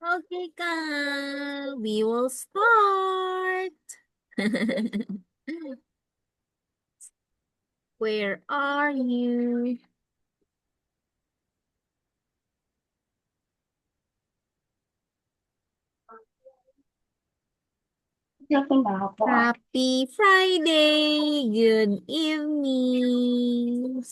Okay, Kyle, we will start. Where are you? Happy Friday. Good evening.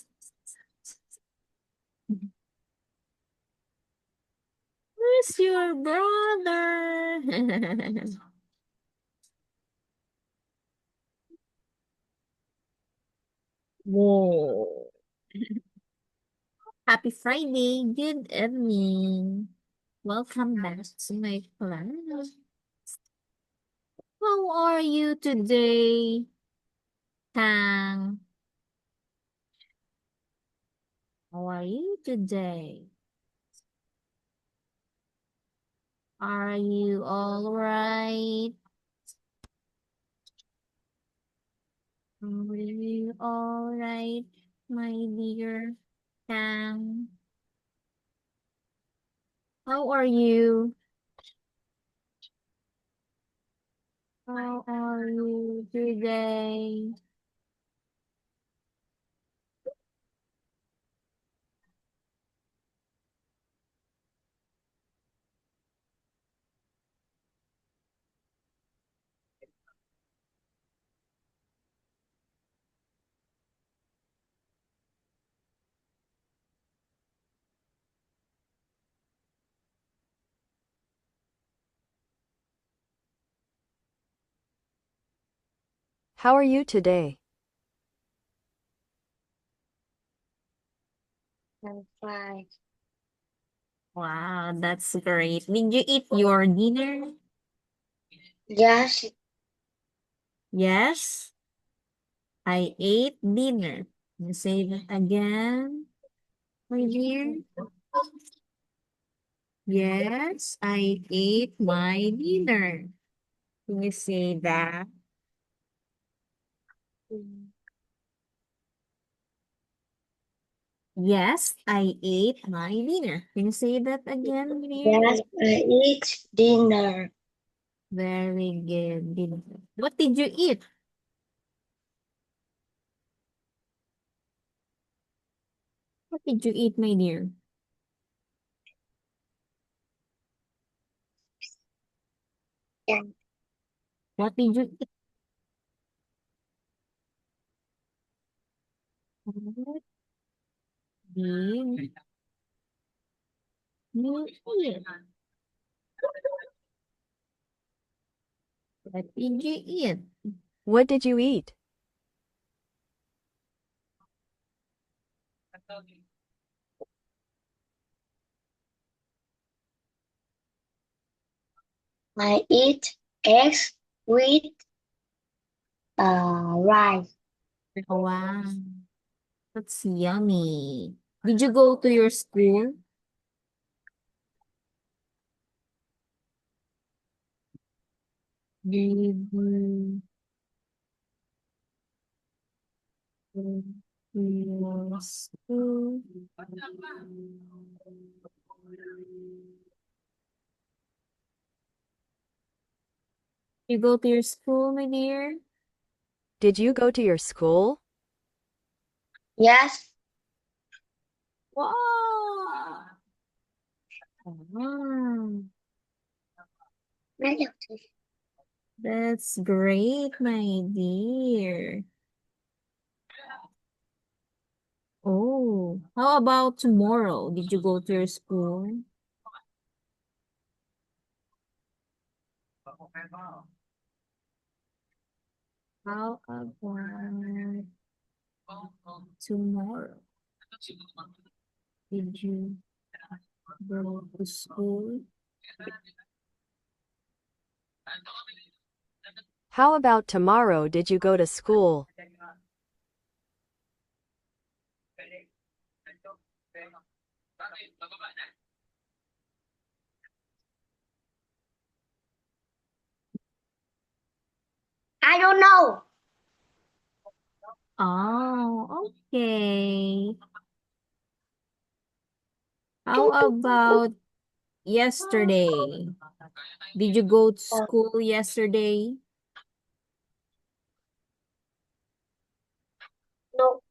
Where's your brother? Whoa. Happy Friday. Good evening. Welcome back to my class. How are you today, Tang? How are you today? Are you all right? Are you all right, my dear Tang? How are you? How are you today? How are you today? I'm fine. Wow, that's great. Did you eat your dinner? Yes, Yes, I ate dinner. You say that again, my dear? Yes, I ate my dinner. Can you say that? Yes, I ate my dinner. Can you say that again, dear? yes, I eat dinner. Very good. Dinner. What did you eat? What did you eat, my dear? Yeah, What did you eat? What did you eat? What did you eat? What did you eat? I eat eggs with rice. Oh, wow, that's yummy. Did you go to your school? Did you go to your school? You go to your school, my dear? Did you go to your school? Yes, Wow. Wow. That's great, my dear. Oh, how about tomorrow? Did you go to your school? How about tomorrow? Did you go to school? How about tomorrow? Did you go to school? I don't know. Oh, okay. How about yesterday? Did you go to school yesterday? No.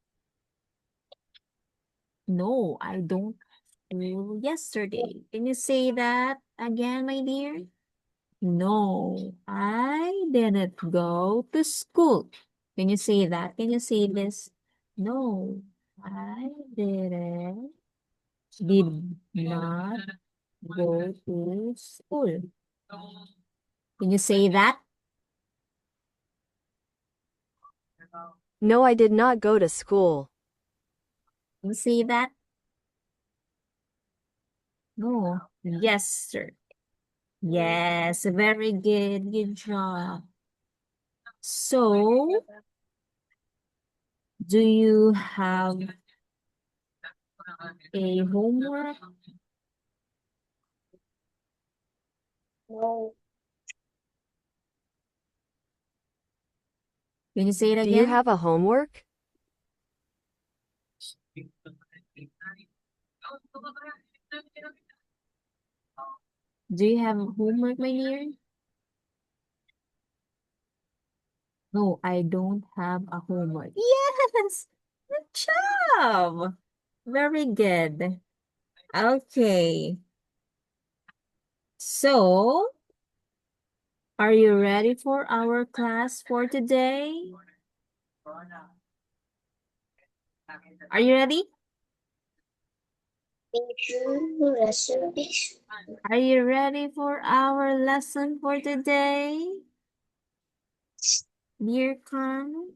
No, I don't school yesterday. Can you say that again, my dear? No, I didn't go to school. Can you say that? Can you say this? No, I did not go to school. Can you say that? No, I did not go to school. Can you say that? No. Yes, sir. Yes, very good. Good job. So, do you have a homework? No. Can you say it Do you again? have a homework? Do you have homework, my dear? No, I don't have a homework. Yes! Good job! Very good. Okay. So, are you ready for our class for today? Are you ready? Did you listen this? Are you ready for our lesson for today? Dear Carmen?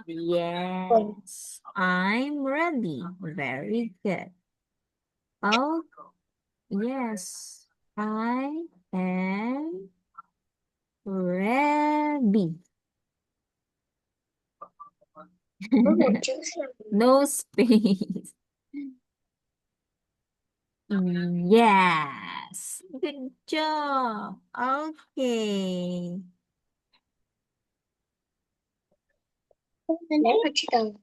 Yes, I'm ready. Very good. Oh, yes, I am ready. Có một chữ sao? No space. Yes, good job. Okay. Nếu mà chữ từ.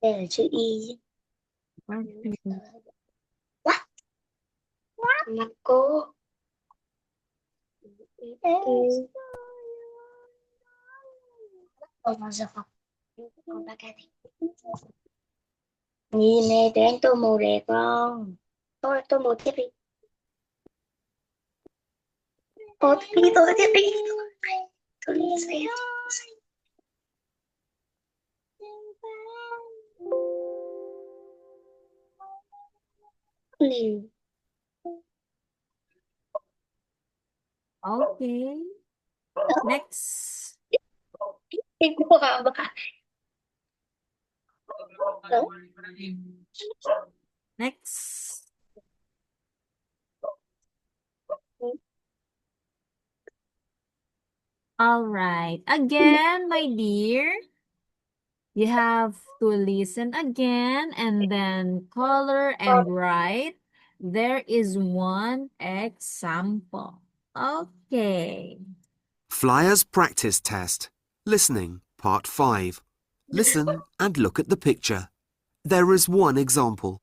Đây là chữ Y. What? Mặt cô. Còn giờ học. Còn ba cái. Nhìn này, tụi anh tô màu đẹp không? Thôi, tô màu tiếp đi. Tô tiếp đi, tô tiếp đi. Tô đi, xem. Liều. Okay. Next. Đi mua vào bà. Next. All right. Again, my dear, you have to listen again and then color and write. There is one example. Okay. Flyers practice test. Listening, part 5. Listen and look at the picture. There is one example.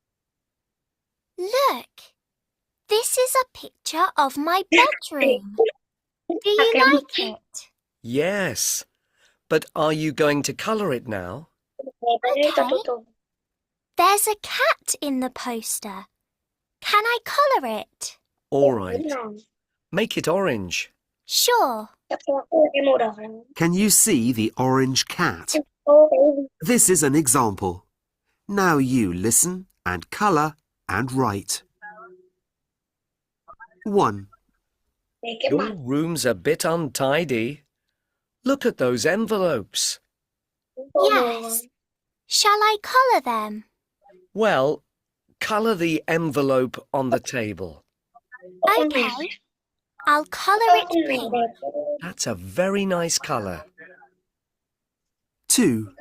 Look, this is a picture of my bedroom. Do you like it? Yes, but are you going to colour it now? Okay. There's a cat in the poster. Can I colour it? All right, make it orange. Sure. Can you see the orange cat? This is an example. Now you listen and colour and write. 1. Your room's a bit untidy. Look at those envelopes. Yes. Shall I colour them? Well, colour the envelope on the table. Okay. I'll colour it pink. That's a very nice colour. 2.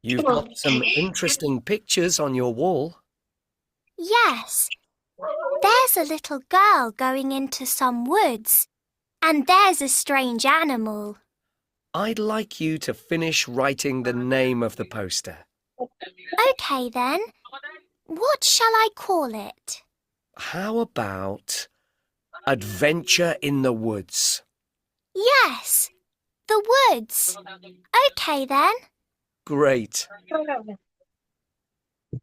You've got some interesting pictures on your wall. Yes. There's a little girl going into some woods. And there's a strange animal. I'd like you to finish writing the name of the poster. Okay then. What shall I call it? How about Adventure in the Woods? Yes, the woods. OK then. Great.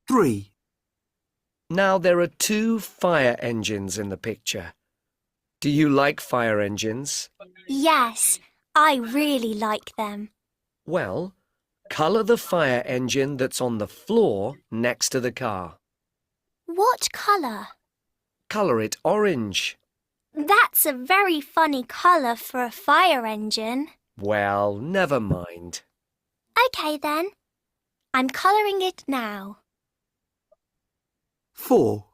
3. Now there are 2 fire engines in the picture. Do you like fire engines? Yes, I really like them. Well, colour the fire engine that's on the floor next to the car. What colour? Colour it orange. That's a very funny colour for a fire engine. Well, never mind. OK then. I'm colouring it now. 4.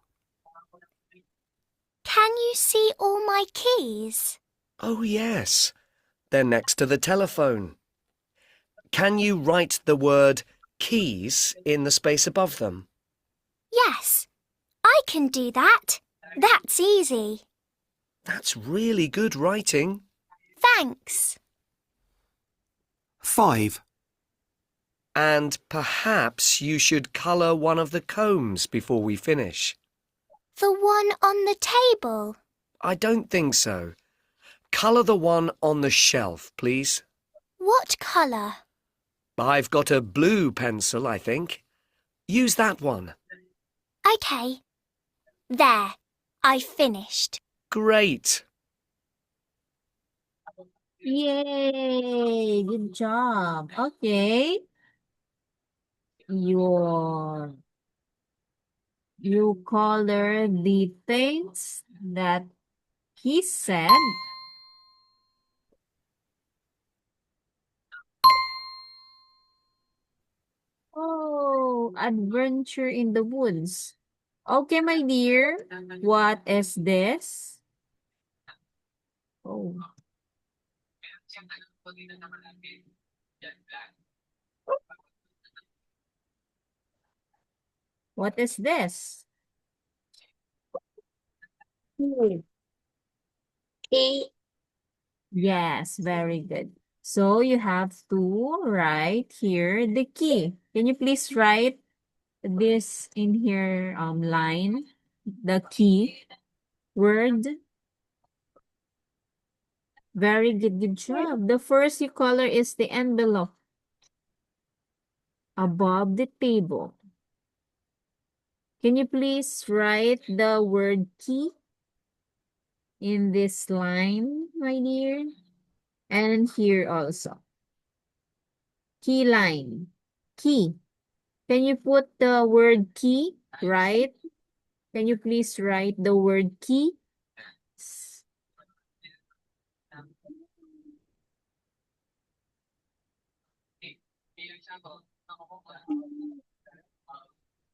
Can you see all my keys? Oh, yes. They're next to the telephone. Can you write the word keys in the space above them? Yes, I can do that. That's easy. That's really good writing. Thanks. 5. And perhaps you should colour one of the combs before we finish. The one on the table. I don't think so. Colour the one on the shelf, please. What colour? I've got a blue pencil, I think. Use that one. OK. There. I've finished. Great. Yay! Good job. Okay. You color the things that he said. Oh, adventure in the woods. Okay, my dear. What is this? Oh. What is this? Key. Yes, very good. So you have to write here the key. Can you please write this in here line? The key word. Very good, good job. The first you color is the envelope above the table. Can you please write the word key in this line, my dear? And here also. Key line. Key. Can you put the word key, right? Can you please write the word key?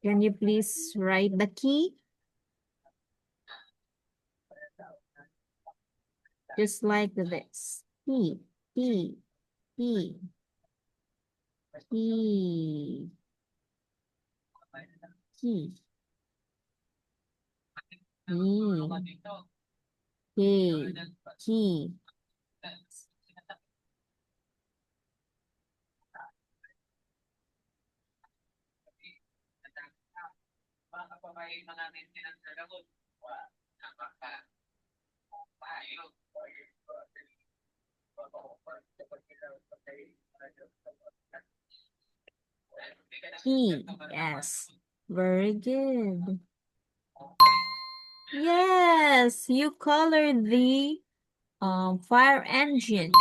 Can you please write the key? Just like this. Key, key, key, key, key, key, key. Key, yes. Very good. Yes, you colored the fire engine.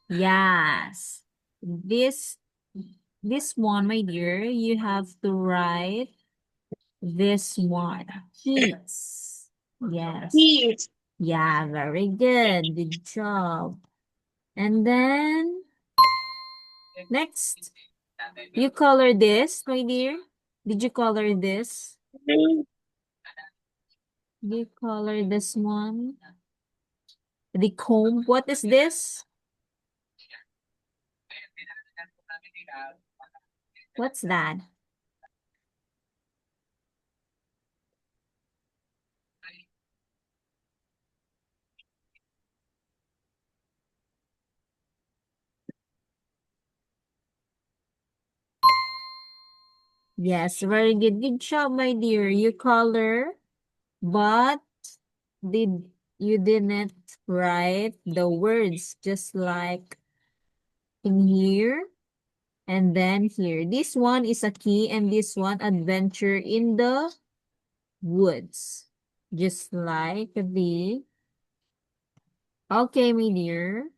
Yes. This one, my dear, you have to write this one. Keys. Yes. Keys. Yeah, very good. Good job. And then next, you color this, my dear. Did you color this? You color this one. The comb. What is this? What's that? Yes, very good. Good job, my dear. You color, but you didn't write the words, just like in here and then here. This one is a key and this one adventure in the woods. Just like the... Okay, my dear.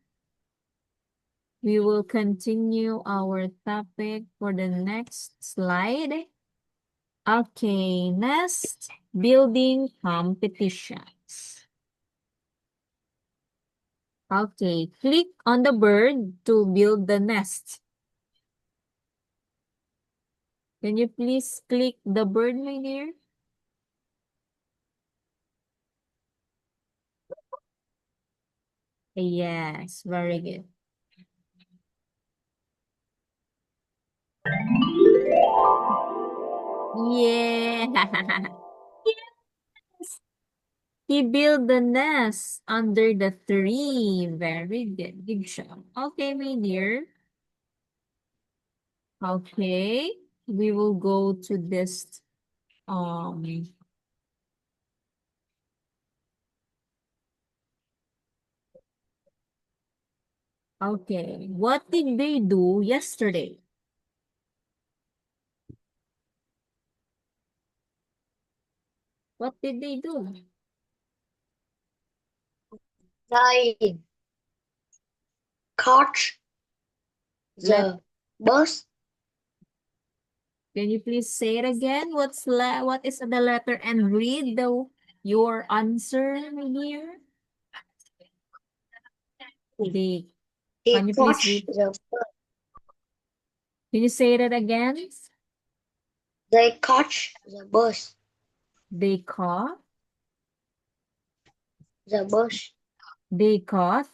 We will continue our topic for the next slide. Okay, next, building competitions. Okay, click on the bird to build the nest. Can you please click the bird, my dear? Yes, very good. Yeah. Yes. He built the nest under the tree. Very good. Good job. Okay, my dear. Okay. We will go to this okay. What did they do yesterday? What did they do? They catch the bus. Can you please say it again? What is the letter and read your answer, my dear? They Can you please catch read? the bus. Can you say that again? They catch the bus. They caught. The bus. They caught.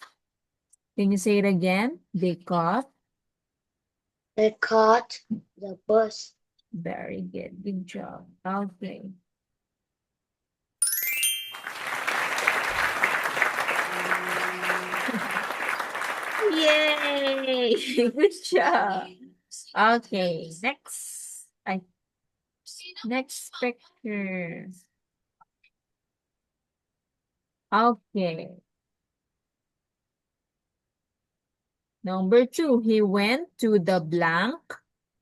Can you say it again? They caught. They caught the bus. Very good. Good job. Okay. Yay! Good job. Okay, next picture. Okay. Number 2, he went to the blank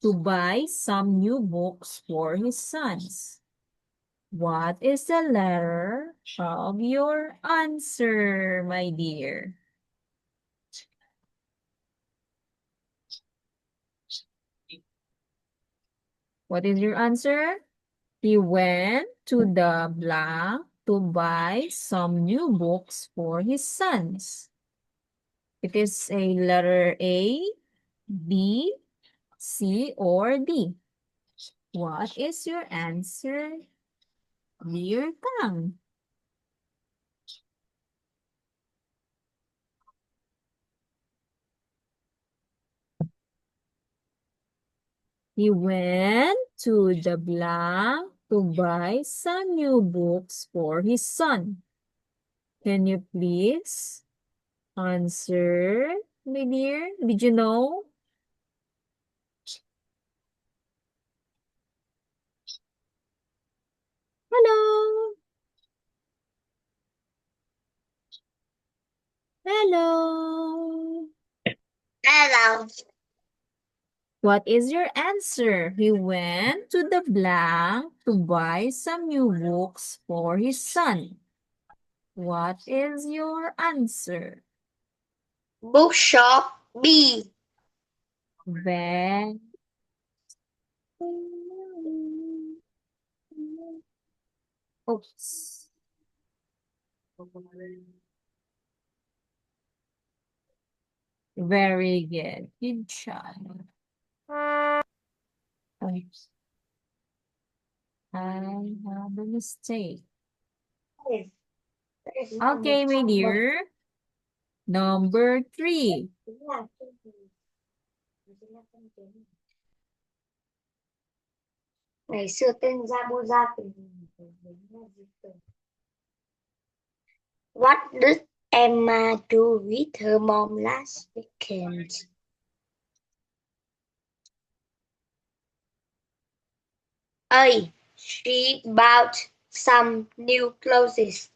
to buy some new books for his sons. What is the letter of your answer, my dear? What is your answer? He went to the blank to buy some new books for his sons. It is a letter A, B, C, or D. What is your answer, dear Kang? He went to the blank to buy some new books for his son. Can you please answer, my dear? Did you know? Hello? Hello? Hello. What is your answer? He went to the blank to buy some new books for his son. What is your answer? Bookshop B. Very Oops. Very good. Good job. Oops. I have a mistake. Okay, my dear. Number 3. Ngày xưa tên Jabuza. What did Emma do with her mom last weekend? She bought some new clothes.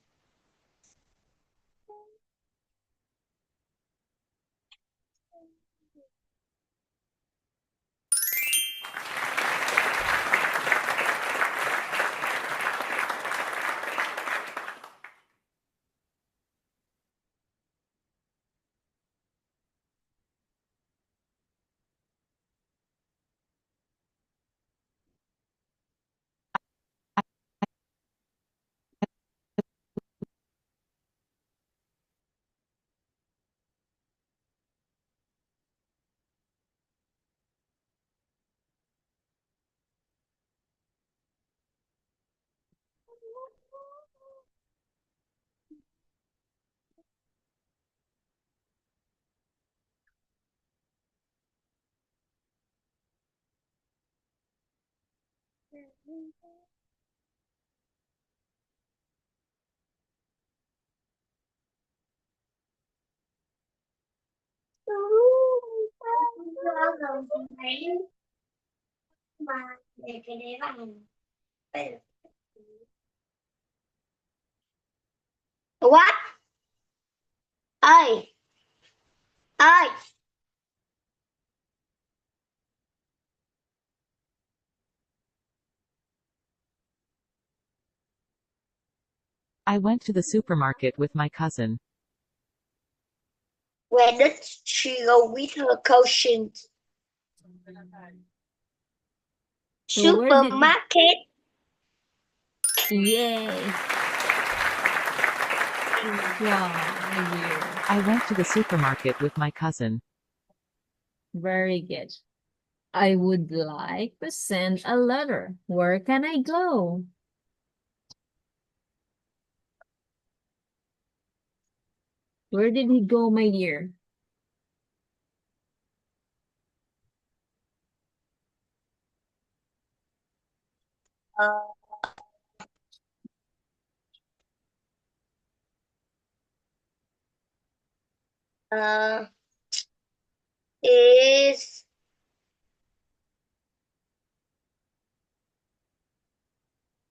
What? Ơi, ơi. I went to the supermarket with my cousin. Where did she go with her caution? So where did it? Supermarket. Yay. Good job, my dear. I went to the supermarket with my cousin. Very good. I would like to send a letter. Where can I go? Where did he go, my dear? Is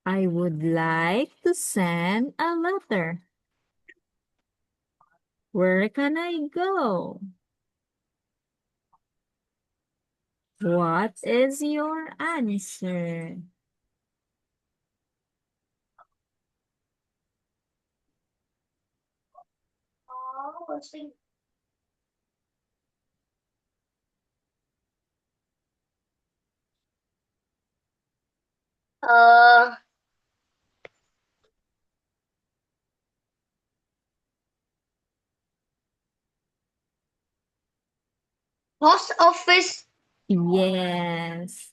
I would like to send a letter. Where can I go? What is your answer? post office. Yes.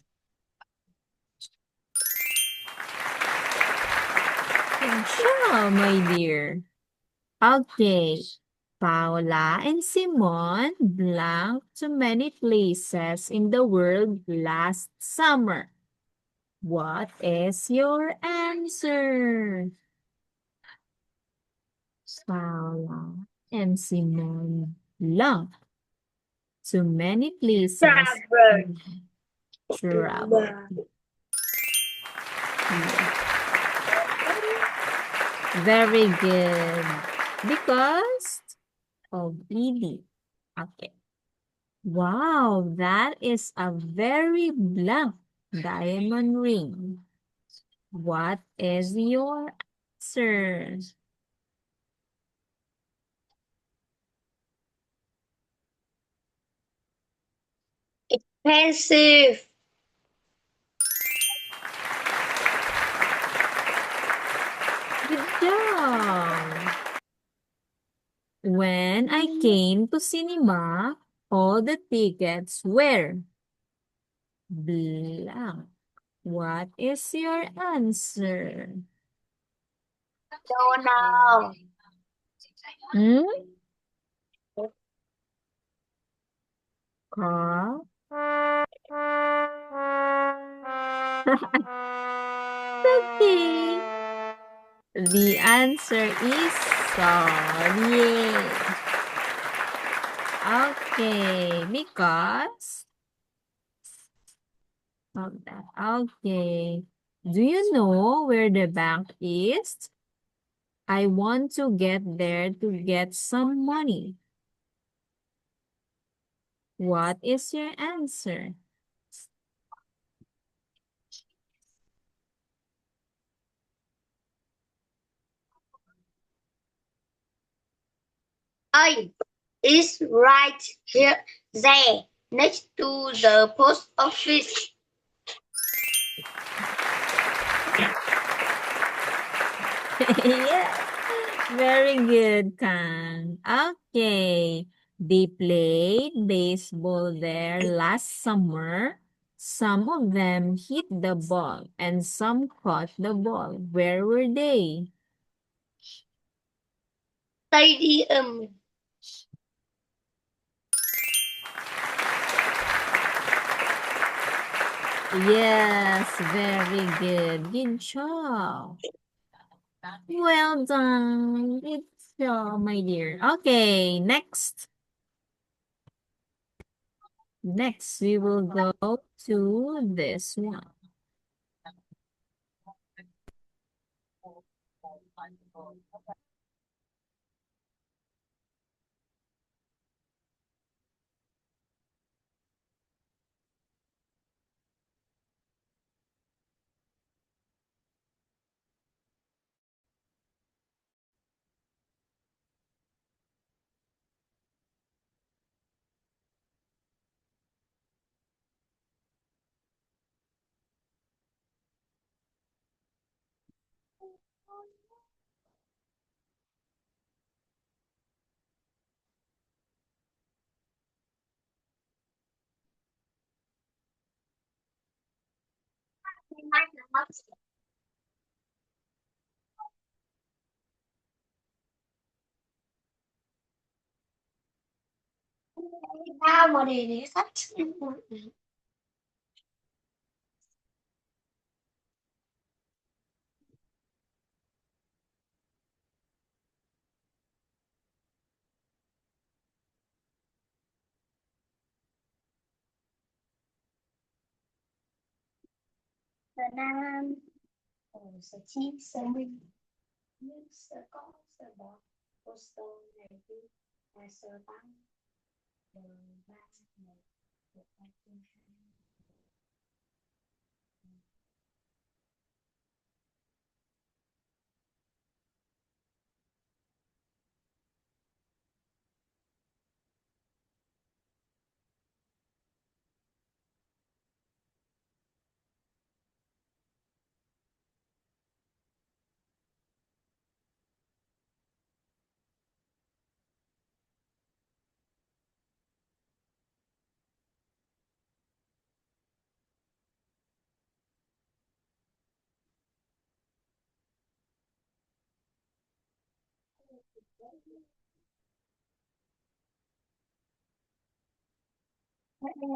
Good job, my dear. Okay. Paula and Simon belonged to many places in the world last summer. What is your answer? Paula and Simon belong to many places. Travel. Travel. Very good. Because of Edie. Okay. Wow, that is a very black diamond ring. What is your answer? Expensive. Good job. When I came to cinema, all the tickets were blank. What is your answer? Don't know. Hmm? Carl? Okay. The answer is sorry. Okay, because of that. Okay. Do you know where the bank is? I want to get there to get some money. What is your answer? I is right here, there, next to the post office. Yeah, very good, Kang. Okay, they played baseball there last summer. Some of them hit the ball and some caught the ball. Where were they? Stadium. Yes, very good. Good job. Well done. Good job, my dear. Okay, next. Next, we will go to this one. Ba mà để sách. Sở Nam, sở Chi, sở Minh, nhưng sở có, sở bỏ, cô sở này đi, là sở tăng, sở ba, sở một, sở hai, sở hai.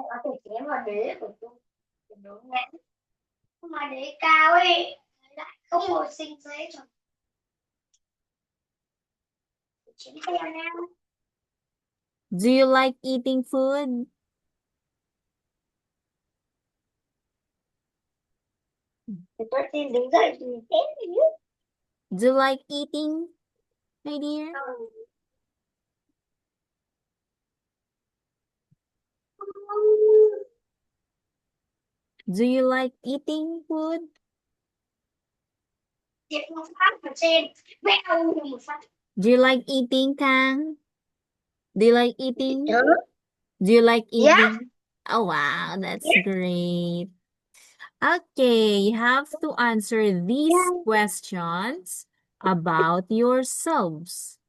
Ở từ trẻ mà để của tôi nó ngắn mà để cao ấy lại không ngồi sinh dễ rồi chính theo nam. Do you like eating food? Thì tôi xin đứng dậy thì chết đi nước. Do you like eating, my dear? Do you like eating food? Tiếp một phát ở trên béo một phát. Do you like eating, Kang? Do you like eating? Nhớ. Do you like Yeah. eating? Oh, wow, that's great. Okay, you have to answer these questions about yourselves.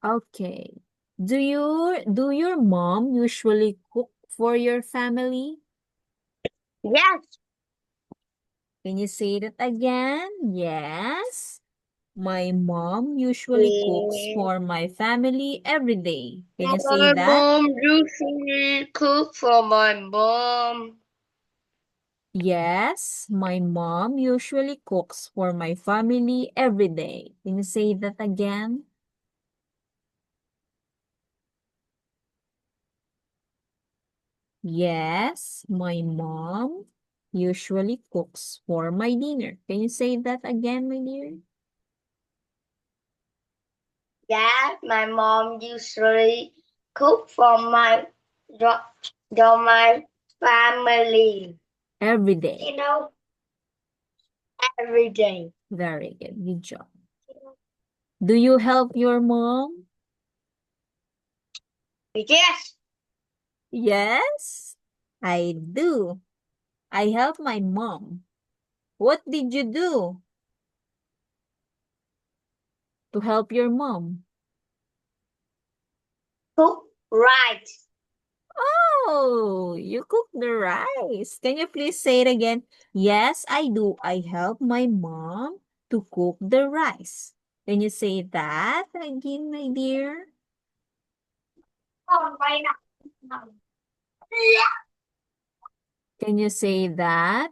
Okay. Do your mom usually cook for your family? Yes. Can you say that again? Yes. My mom usually cooks for my family every day. Can you say My that? mom usually cook for my mom. Yes, my mom usually cooks for my family every day. Can you say that again? Yes, my mom usually cooks for my dinner? Can you say that again, my dear? Yes, my mom usually cook for my family. Every day. You know, every day. Very good. Good job. Do you help your mom? Yes, Yes, I do. I help my mom. What did you do to help your mom? cook right. Oh, you cook the rice. Can you please say it again? Yes, I do. I help my mom to cook the rice. Can you say that again, my dear? Không bay nào. Can you say that?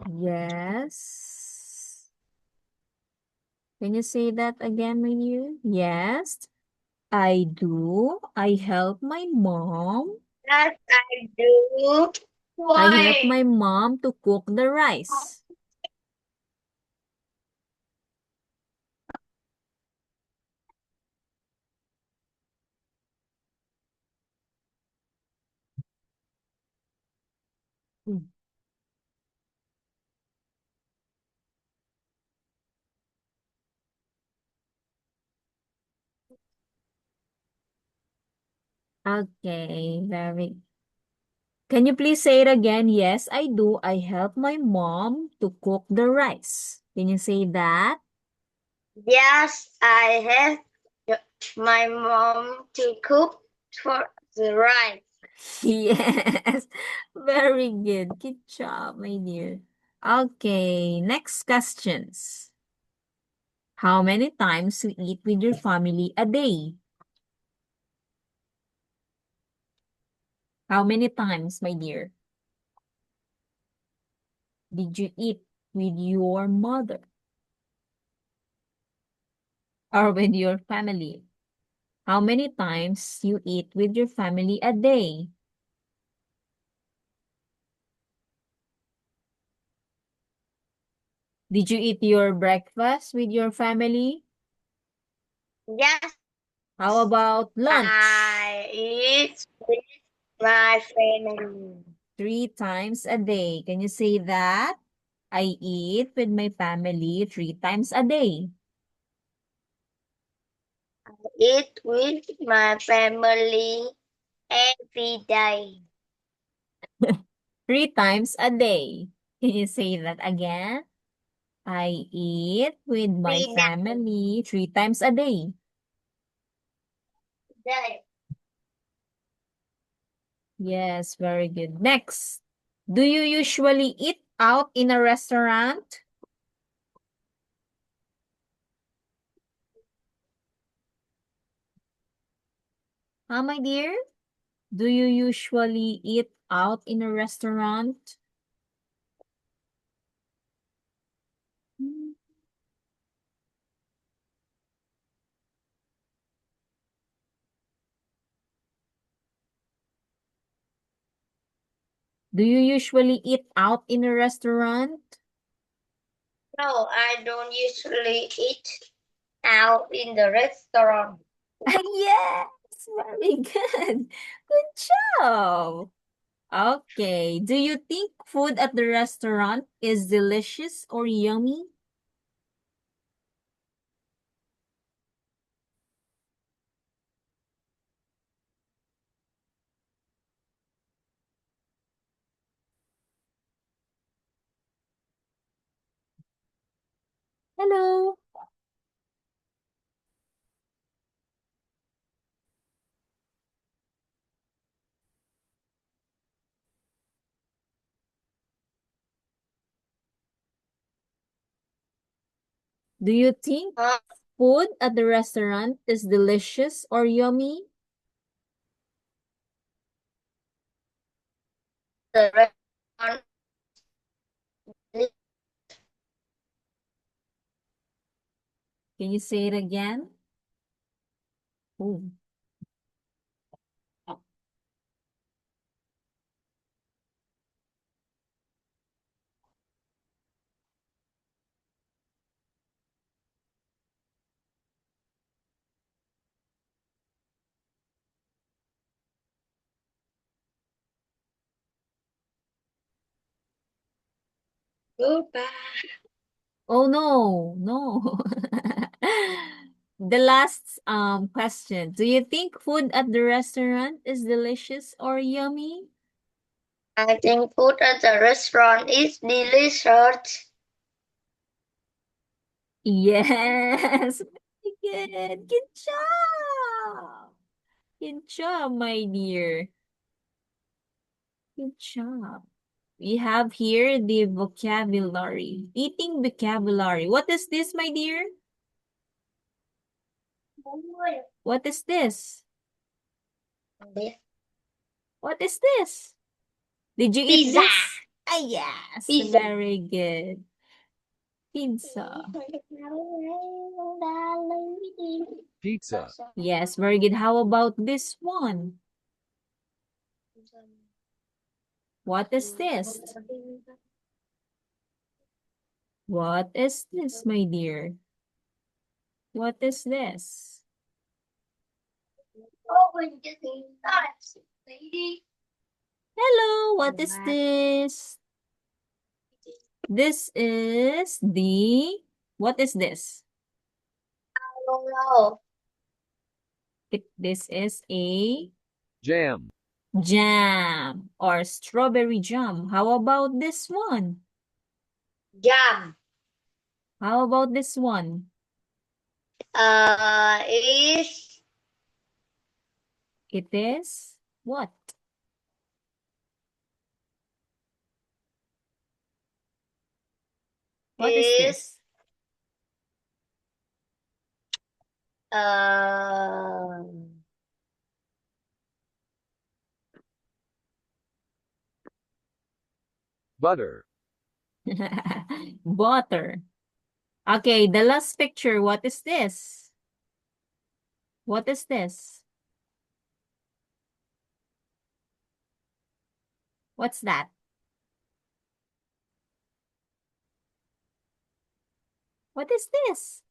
Yes. Can you say that again, my dear? Yes, I do. I help my mom. Yes, I do. I help Why? my mom to cook the rice. Mm. Okay, very. Can you please say it again? Yes, I do. I help my mom to cook the rice. Can you say that? Yes, I have my mom to cook for the rice. Yes, very good. Good job, my dear. Okay, next questions. How many times you eat with your family a day? How many times, my dear, did you eat with your mother or with your family? How many times you eat with your family a day? Did you eat your breakfast with your family? Yes, How about lunch? I eat with my family. 3 times a day. Can you say that? I eat with my family 3 times a day. Eat with my family every day. 3 times a day. Can you say that again? I eat with my Every family 3 times a day. day. Yes, very good. Next, do you usually eat out in a restaurant? Huh, my dear? Do you usually eat out in a restaurant? Do you usually eat out in a restaurant? No, I don't usually eat out in the restaurant. Yes, very good. Good job. Okay. Do you think food at the restaurant is delicious or yummy? Hello. Do you think Huh? food at the restaurant is delicious or yummy? The restaurant. Can you say it again? Ooh. Goodbye. Oh no, no. The last question. Do you think food at the restaurant is delicious or yummy? I think food at the restaurant is delicious. Yes. Very good. Good job. Good job, my dear. Good job. We have here the vocabulary. Eating vocabulary. What is this, my dear? What is this? What is this? Did you eat Pizza. this? Ah, yes. Pizza. Very good. Pizza. Pizza. Yes, very good. How about this one? What is this? What is this, my dear? What is this? Hello, what is this? This is the... What is this? This is a Jam. jam or strawberry jam. How about this one? Jam. How about this one? Is It is what? What is Is- this? Butter. Butter. Okay, the last picture. What is this? What is this? What's that? What is this?